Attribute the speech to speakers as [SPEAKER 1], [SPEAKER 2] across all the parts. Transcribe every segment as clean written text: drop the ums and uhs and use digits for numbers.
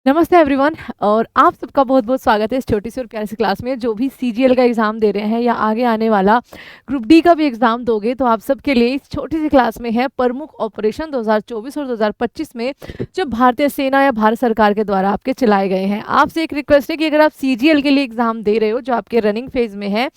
[SPEAKER 1] नमस्ते एवरीवन और आप सबका बहुत बहुत स्वागत है इस छोटी सी और प्यारी सी क्लास में। जो भी सीजीएल का एग्ज़ाम दे रहे हैं या आगे आने वाला ग्रुप डी का भी एग्ज़ाम दोगे तो आप सबके लिए इस छोटी सी क्लास में है प्रमुख ऑपरेशन 2024 और 2025 में जो भारतीय सेना या भारत सरकार के द्वारा आपके चलाए गए हैं। आपसे एक रिक्वेस्ट है कि अगर आप सीजीएल के लिए एग्ज़ाम दे रहे हो जो आपके रनिंग फेज़ में है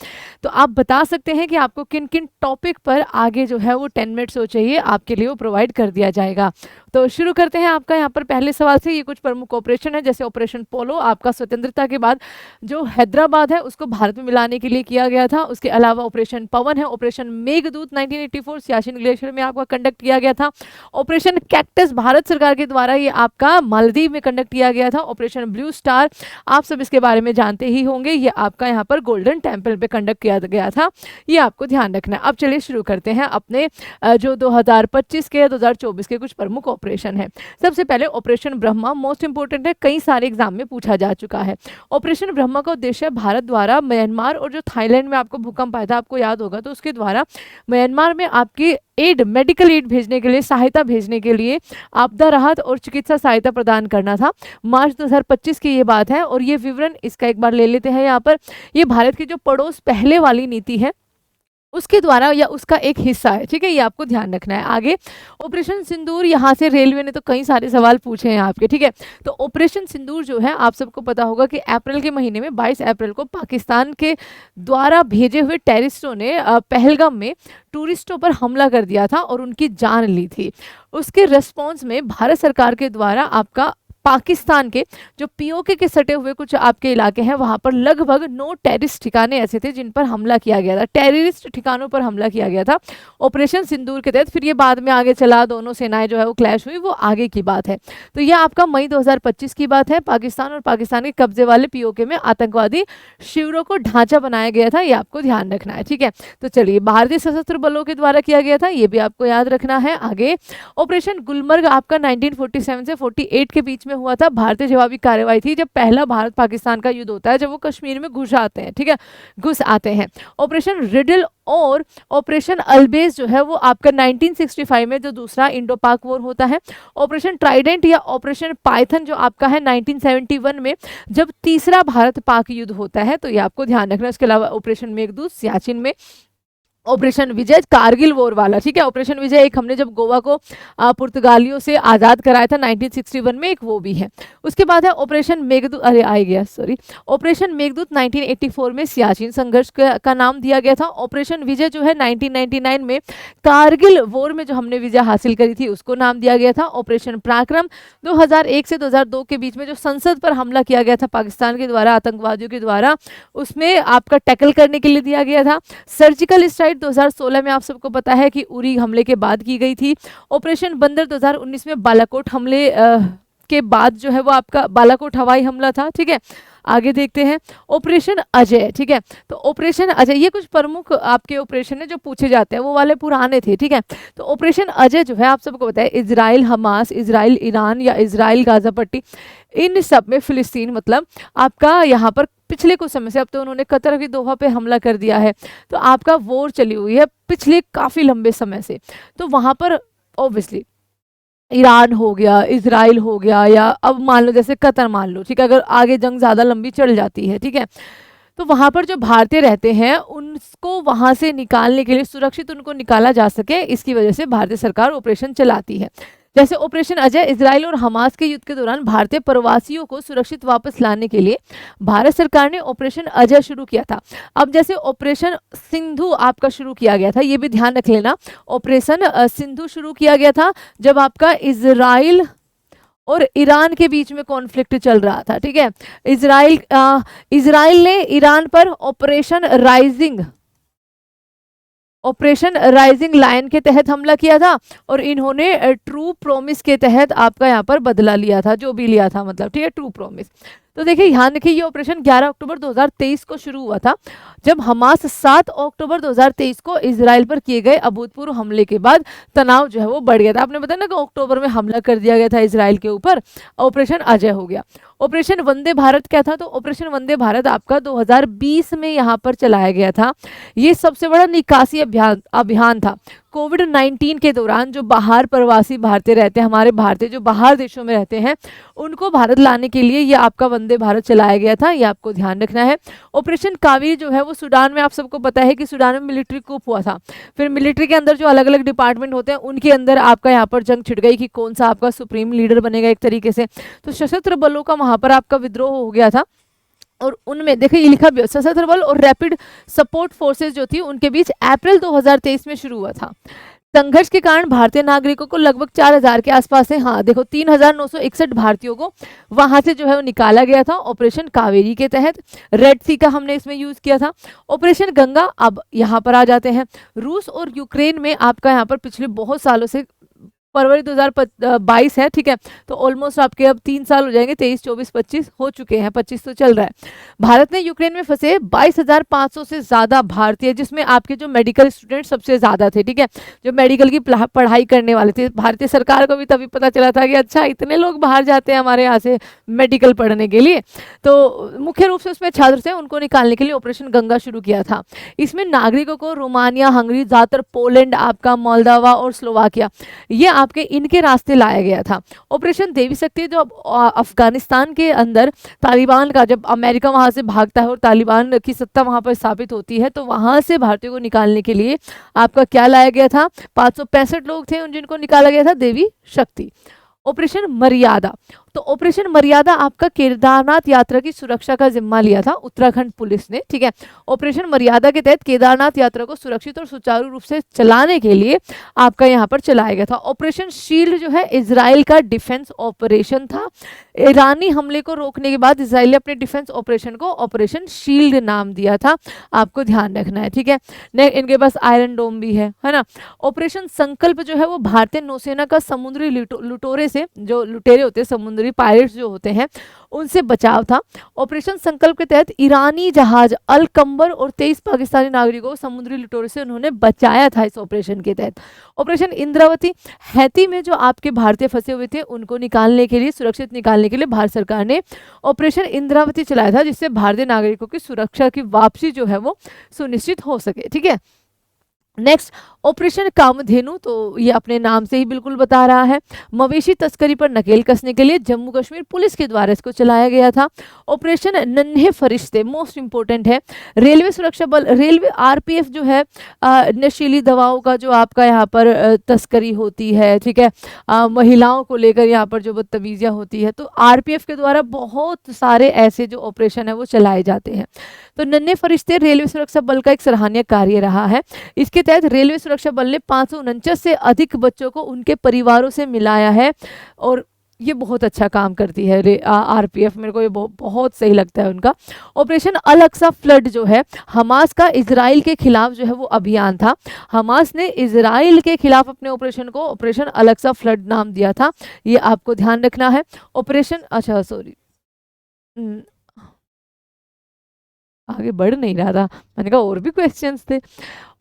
[SPEAKER 1] तो आप बता सकते हैं कि आपको किन किन टॉपिक पर आगे जो है वो 10 मिनट्स हो चाहिए, आपके लिए वो प्रोवाइड कर दिया जाएगा। तो शुरू करते हैं आपका यहाँ पर पहले सवाल से। ये कुछ प्रमुख ऑपरेशन है, जैसे ऑपरेशन पोलो आपका स्वतंत्रता के बाद जो हैदराबाद है उसको भारत में मिलाने के लिए किया गया था। उसके अलावा ऑपरेशन पवन है, ऑपरेशन मेघदूत 1984 सियाचिन ग्लेशियर में आपका कंडक्ट किया गया था। ऑपरेशन कैक्टस भारत सरकार के द्वारा ये आपका मालदीव में कंडक्ट किया गया था। ऑपरेशन ब्लू स्टार आप सब इसके बारे में जानते ही होंगे, ये आपका यहाँ पर गोल्डन टेम्पल पे कंडक्ट किया गया था, ये आपको ध्यान रखना है। अब चलिए शुरू करते हैं अपने जो 2025 के 2024 के कुछ प्रमुख ऑपरेशन है। सबसे पहले ऑपरेशन ब्रह्मा मोस्ट इंपोर्टेंट है, कई सारे एग्जाम में पूछा जा चुका है। ऑपरेशन ब्रह्मा का उद्देश्य भारत द्वारा म्यांमार और जो थाईलैंड में आपको भूकंप आया था, आपको याद होगा, तो उसके द्वारा म्यांमार में आपकी एड मेडिकल एड भेजने के लिए, सहायता भेजने के लिए आपदा राहत और चिकित्सा सहायता प्रदान करना था। मार्च 2025 की ये बात है और ये विवरण इसका एक बार ले लेते हैं यहाँ पर। ये भारत की जो पड़ोस पहले वाली नीति है उसके द्वारा या उसका एक हिस्सा है, ठीक है, ये आपको ध्यान रखना है। आगे ऑपरेशन सिंदूर, यहाँ से रेलवे ने तो कई सारे सवाल पूछे हैं आपके, ठीक है। तो ऑपरेशन सिंदूर जो है आप सबको पता होगा कि अप्रैल के महीने में 22 अप्रैल को पाकिस्तान के द्वारा भेजे हुए टेररिस्टों ने पहलगाम में टूरिस्टों पर हमला कर दिया था और उनकी जान ली थी। उसके रिस्पॉन्स में भारत सरकार के द्वारा आपका पाकिस्तान के जो पीओके के सटे हुए कुछ आपके इलाके हैं वहां पर लगभग 9 टेररिस्ट ठिकाने ऐसे थे जिन पर हमला किया गया था, टेररिस्ट ठिकानों पर हमला किया गया था ऑपरेशन सिंदूर के तहत। फिर ये बाद में आगे चला, दोनों सेनाएं जो है वो क्लैश हुई, वो आगे की बात है। तो ये आपका मई 2025 की बात है। पाकिस्तान और पाकिस्तान के कब्जे वाले पीओके में आतंकवादी शिविरों को ढांचा बनाया गया था, ये आपको ध्यान रखना है, ठीक है। तो चलिए, भारतीय सशस्त्र बलों के द्वारा किया गया था, ये भी आपको याद रखना है। आगे ऑपरेशन गुलमर्ग आपका 1947 से 48 के बीच में हुआ था। भारतीय जवाबी कार्रवाई थी जब पहला भारत पाकिस्तान का युद्ध होता है, जब वो कश्मीर में घुस आते हैं, ठीक है, घुस आते हैं। ऑपरेशन रिडल और ऑपरेशन अल्बेज जो है वो आपका 1965 में जो दूसरा इंडो पाक वॉर होता है। ऑपरेशन ट्राइडेंट या ऑपरेशन पाइथन जो आपका है 1971 में जब तीसरा भारत पाक युद्ध होता है, तो ये आपको ध्यान रखना है। इसके अलावा ऑपरेशन मेघदूत सियाचिन में, ऑपरेशन विजय कारगिल वॉर वाला, ठीक है। ऑपरेशन विजय एक हमने जब गोवा को पुर्तगालियों से आज़ाद कराया था 1961 में, एक वो भी है। उसके बाद है ऑपरेशन मेघदूत, अरे आ गया सॉरी, ऑपरेशन मेघदूत 1984 में सियाचिन संघर्ष का नाम दिया गया था। ऑपरेशन विजय जो है 1999 में कारगिल वॉर में जो हमने विजय हासिल करी थी उसको नाम दिया गया था। ऑपरेशन पराक्रम 2001 से 2002 के बीच में जो संसद पर हमला किया गया था पाकिस्तान के द्वारा, आतंकवादियों के द्वारा, उसमें आपका टैकल करने के लिए दिया गया था। सर्जिकल स्ट्राइक 2016 में आप सबको पता है कि उरी हमले के बाद की गई थी। ऑपरेशन बंदर 2019 में बालाकोट हमले के बाद जो है वो आपका बालाकोट हवाई हमला था, ठीक है। आगे देखते हैं ऑपरेशन अजय, ठीक है। तो ऑपरेशन अजय, ये कुछ प्रमुख आपके ऑपरेशन है जो पूछे जाते हैं, वो वाले पुराने थे, ठीक है। तो ऑपरेशन अजय जो है आप सबको पता है इजराइल हमास, इजराइल ईरान या इजराइल गाजा पट्टी, इन सब में फिलिस्तीन, मतलब आपका यहाँ पर पिछले कुछ समय से, अब तो उन्होंने कतर की दोहा पे हमला कर दिया है, तो आपका वॉर चली हुई है पिछले काफ़ी लंबे समय से। तो वहाँ पर ऑब्वियसली ईरान हो गया, इजराइल हो गया, या अब मान लो जैसे कतर मान लो, ठीक है, अगर आगे जंग ज़्यादा लंबी चल जाती है, ठीक है, तो वहाँ पर जो भारतीय रहते हैं उनको वहाँ से निकालने के लिए, सुरक्षित उनको निकाला जा सके, इसकी वजह से भारतीय सरकार ऑपरेशन चलाती है। जैसे ऑपरेशन अजय, इजराइल और हमास के युद्ध के दौरान भारतीय प्रवासियों को सुरक्षित वापस लाने के लिए भारत सरकार ने ऑपरेशन अजय शुरू किया था। अब जैसे ऑपरेशन सिंधु आपका शुरू किया गया था, ये भी ध्यान रख लेना, ऑपरेशन सिंधु शुरू किया गया था जब आपका इजराइल और ईरान के बीच में कॉन्फ्लिक्ट चल रहा था, ठीक है। इजराइल ने ईरान पर ऑपरेशन राइजिंग लायन के तहत हमला किया था और इन्होंने ट्रू प्रॉमिस के तहत आपका यहाँ पर बदला लिया था, जो भी लिया था, मतलब, ठीक है, ट्रू प्रॉमिस। तो देखिए ध्यान रखिए, ये ऑपरेशन 11 अक्टूबर 2023 को शुरू हुआ था जब हमास 7 अक्टूबर 2023 को इजराइल पर किए गए अभूतपूर्व हमले के बाद तनाव जो है वो बढ़ गया था। आपने बताया ना कि अक्टूबर में हमला कर दिया गया था इजराइल के ऊपर, ऑपरेशन अजय हो गया। ऑपरेशन वंदे भारत क्या था, तो ऑपरेशन वंदे भारत आपका 2020 में यहाँ पर चलाया गया था। ये सबसे बड़ा निकासी अभियान था। कोविड-19 के दौरान जो बाहर प्रवासी भारतीय रहते हैं, हमारे भारतीय जो बाहर देशों में रहते हैं, उनको भारत लाने के लिए ये आपका वंदे भारत चलाया गया था, ये आपको ध्यान रखना है। ऑपरेशन कावेरी जो है वो सूडान में, आप सबको पता है कि सूडान में मिलिट्री कूप हुआ था। फिर मिलिट्री के अंदर जो अलग अलग डिपार्टमेंट होते हैं उनके अंदर आपका यहाँ पर जंग छिड़ गई कि कौन सा आपका सुप्रीम लीडर बनेगा एक तरीके से। तो सशस्त्र बलों का वहाँ पर आपका विद्रोह हो गया था और उनमें देखिए ये लिखा भी है, सशस्त्र बल और रैपिड सपोर्ट फोर्सेस जो थी उनके बीच अप्रैल 2023 में शुरू हुआ था। संघर्ष के कारण भारतीय नागरिकों को लगभग 4000 के आसपास से, हाँ देखो 3961 भारतीयों को वहां से जो है वो निकाला गया था ऑपरेशन कावेरी के तहत। रेड सी का हमने इसमें यूज किया था। ऑपरेशन गंगा, अब यहाँ पर आ जाते हैं। रूस और यूक्रेन में आपका यहाँ पर पिछले बहुत सालों से, फरवरी 2022 है, ठीक है, तो ऑलमोस्ट आपके अब 3 साल हो जाएंगे, 23, 24, 25 हो चुके हैं, 25 तो चल रहा है। भारत ने यूक्रेन में फंसे 22,500 से ज्यादा भारतीय, जिसमें आपके जो मेडिकल स्टूडेंट सबसे ज्यादा थे, ठीक है, जो मेडिकल की पढ़ाई करने वाले थे। भारतीय सरकार को भी तभी पता चला था कि अच्छा इतने लोग बाहर जाते हैं हमारे यहाँ से मेडिकल पढ़ने के लिए, तो मुख्य रूप से उसमें छात्र थे, उनको निकालने के लिए ऑपरेशन गंगा शुरू किया था। इसमें नागरिकों को रोमानिया, हंगरी, ज्यादातर पोलैंड, आपका मोल्दोवा और स्लोवाकिया, ये आपके इनके रास्ते लाया गया था। ऑपरेशन देवी शक्ति जो अफगानिस्तान के अंदर तालिबान का, जब अमेरिका वहां से भागता है और तालिबान की सत्ता वहां पर स्थापित होती है, तो वहां से भारतीयों को निकालने के लिए आपका क्या लाया गया था, 565 लोग थे जिनको निकाला गया था देवी शक्ति। ऑपरेशन मर्यादा, तो ऑपरेशन मर्यादा आपका केदारनाथ यात्रा की सुरक्षा का जिम्मा लिया था उत्तराखंड पुलिस ने, ठीक है। ऑपरेशन मर्यादा के तहत केदारनाथ यात्रा को सुरक्षित और सुचारू रूप से चलाने के लिए आपका यहाँ पर चलाया गया था। ऑपरेशन शील्ड जो है इजराइल का डिफेंस ऑपरेशन था। ईरानी हमले को रोकने के बाद इजराइल ने अपने डिफेंस ऑपरेशन को ऑपरेशन शील्ड नाम दिया था, आपको ध्यान रखना है, ठीक है। इनके पास आयरन डोम भी है ना। ऑपरेशन संकल्प जो है वो भारतीय नौसेना का समुद्री लुटेरे से, जो लुटेरे होते हैं समुद्री पायरेट्स जो होते हैं, उनसे बचाव था। ऑपरेशन संकल्प के तहत ईरानी जहाज अल कंबर और 23 पाकिस्तानी नागरिकों को समुद्री लुटेरों से उन्होंने बचाया था इस ऑपरेशन के तहत। ऑपरेशन इंद्रावती, हैती में जो आपके भारतीय फंसे हुए थे उनको निकालने के लिए, सुरक्षित निकालने के लिए भारत सरकार ने ऑपरेशन इंद्रावती चलाया था, जिससे भारतीय नागरिकों की सुरक्षा की वापसी जो है वो सुनिश्चित हो सके, ठीक है। नेक्स्ट ऑपरेशन कामधेनु, तो ये अपने नाम से ही बिल्कुल बता रहा है, मवेशी तस्करी पर नकेल कसने के लिए जम्मू कश्मीर पुलिस के द्वारा इसको चलाया गया था। ऑपरेशन नन्हे फरिश्ते, मोस्ट इंपॉर्टेंट है। रेलवे सुरक्षा बल, रेलवे आरपीएफ जो है, नशीली दवाओं का जो आपका यहाँ पर तस्करी होती है, ठीक है, महिलाओं को लेकर यहाँ पर जो बदतमीजियाँ होती है, तो आरपीएफ के द्वारा बहुत सारे ऐसे जो ऑपरेशन है वो चलाए जाते हैं। तो नन्हे फरिश्ते रेलवे सुरक्षा बल का एक सराहनीय कार्य रहा है। इसके तहत रेलवे सुरक्षा बल ने 549 से अधिक बच्चों को उनके परिवारों से मिलाया है और ये बहुत अच्छा काम करती है आरपीएफ, मेरे को ये बहुत सही लगता है उनका। ऑपरेशन अल अक्सा फ्लड जो है हमास का इजराइल के खिलाफ जो है वो अभियान था। हमास ने इजराइल के खिलाफ अपने ऑपरेशन को ऑपरेशन अल अक्सा फ्लड नाम दिया था, ये आपको ध्यान रखना है। ऑपरेशन, अच्छा सॉरी आगे बढ़ नहीं रहा था, मैंने कहा और भी क्वेश्चंस थे।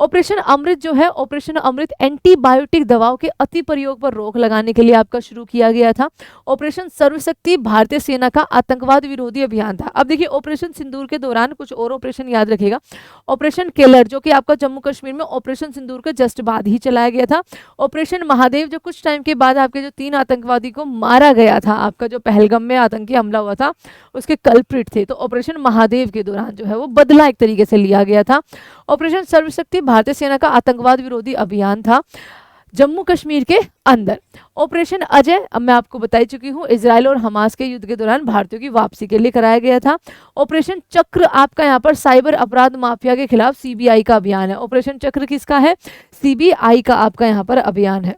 [SPEAKER 1] ऑपरेशन अमृत जो है, ऑपरेशन अमृत एंटीबायोटिक दवाओं के अति प्रयोग पर रोक लगाने के लिए आपका शुरू किया गया था। ऑपरेशन सर्वशक्ति भारतीय सेना का आतंकवाद विरोधी अभियान था। अब देखिए ऑपरेशन सिंदूर के दौरान कुछ और ऑपरेशन याद रखेगा। ऑपरेशन केलर जो कि आपका जम्मू कश्मीर में ऑपरेशन सिंदूर के जस्ट बाद ही चलाया गया था। ऑपरेशन महादेव जो कुछ टाइम के बाद आपके जो 3 आतंकवादी को मारा गया था, आपका जो पहलगाम में आतंकी हमला हुआ था उसके कल्प्रिट थे, तो ऑपरेशन महादेव के दौरान जो है वो बदला एक तरीके से लिया गया था। ऑपरेशन सर्वशक्ति भारतीय सेना का आतंकवाद विरोधी अभियान था जम्मू कश्मीर के अंदर। ऑपरेशन अजय, अब मैं आपको बता चुकी हूँ, इजराइल और हमास के युद्ध के दौरान भारतीयों की वापसी के लिए कराया गया था। ऑपरेशन चक्र आपका यहाँ पर साइबर अपराध माफिया के खिलाफ सीबीआई का अभियान है। ऑपरेशन चक्र किसका है? सीबीआई का आपका यहाँ पर अभियान है।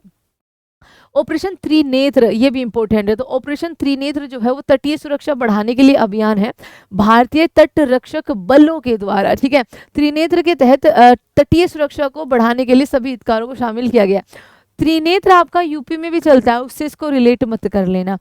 [SPEAKER 1] ऑपरेशन त्रिनेत्र, ये भी इंपॉर्टेंट है, तो ऑपरेशन त्रिनेत्र जो है वो तटीय सुरक्षा बढ़ाने के लिए अभियान है भारतीय तट रक्षक बलों के द्वारा, ठीक है। त्रिनेत्र के तहत तटीय सुरक्षा को बढ़ाने के लिए सभी हितधारकों को शामिल किया गया। त्रिनेत्र आपका यूपी में भी चलता है, उससे इसको रिलेट मत कर लेना।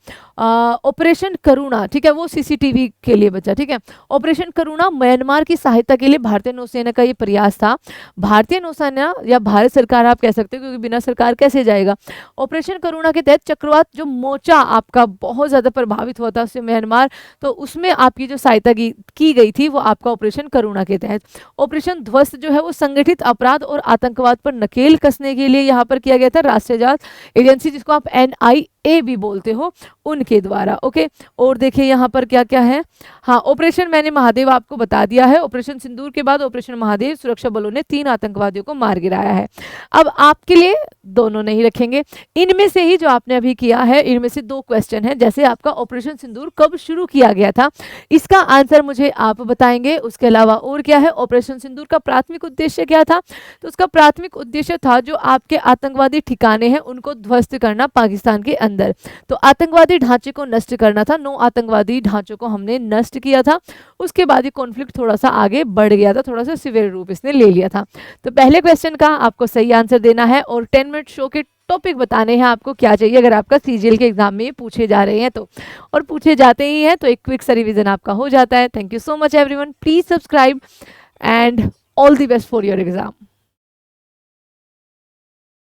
[SPEAKER 1] ऑपरेशन करुणा, ठीक है, वो सीसीटीवी के लिए बचा, ठीक है। ऑपरेशन करुणा म्यांमार की सहायता के लिए भारतीय नौसेना का ये प्रयास था। भारतीय नौसेना या भारत सरकार आप कह सकते हो, क्योंकि बिना सरकार कैसे जाएगा। ऑपरेशन करुणा के तहत चक्रवात जो मोचा आपका बहुत ज़्यादा प्रभावित हुआ था उससे म्यांमार, तो उसमें आपकी जो सहायता की गई थी वो आपका ऑपरेशन करुणा के तहत। ऑपरेशन ध्वस्त जो है वो संगठित अपराध और आतंकवाद पर नकेल कसने के लिए यहाँ पर किया गया था, राष्ट्रीय जांच एजेंसी जिसको आप NIA भी बोलते हो, उनके द्वारा। ओके, और देखिए यहाँ पर क्या क्या है। हाँ, ऑपरेशन मैंने महादेव आपको बता दिया है। ऑपरेशन सिंदूर के बाद ऑपरेशन महादेव सुरक्षा बलों ने 3 आतंकवादियों को मार गिराया है। अब आपके लिए दोनों नहीं रखेंगे, इनमें से ही जो आपने अभी किया है इनमें से 2 क्वेश्चन है। जैसे आपका ऑपरेशन सिंदूर कब शुरू किया गया था, इसका आंसर मुझे आप बताएंगे। उसके अलावा और क्या है, ऑपरेशन सिंदूर का प्राथमिक उद्देश्य क्या था, तो उसका प्राथमिक उद्देश्य था जो आपके आतंकवादी ठिकाने हैं उनको ध्वस्त करना पाकिस्तान के अंदर, तो आतंकवादी ढांचे को नष्ट करना था। 9 आतंकवादी ढांचों को हमने नष्ट किया था। उसके बाद ये कॉन्फ्लिक्ट थोड़ा सा आगे बढ़ गया था, थोड़ा सा सिवियर रूप इसने ले लिया था। तो पहले क्वेश्चन का आपको सही आंसर देना है और 10 मिनट शो के टॉपिक बताने हैं आपको क्या चाहिए अगर आपका सीजीएल के एग्जाम में पूछे जा रहे हैं तो, और पूछे जाते ही हैं तो एक क्विक सा रिवीजन आपका हो जाता है। Thank you so much everyone, please subscribe and all the best for your exam.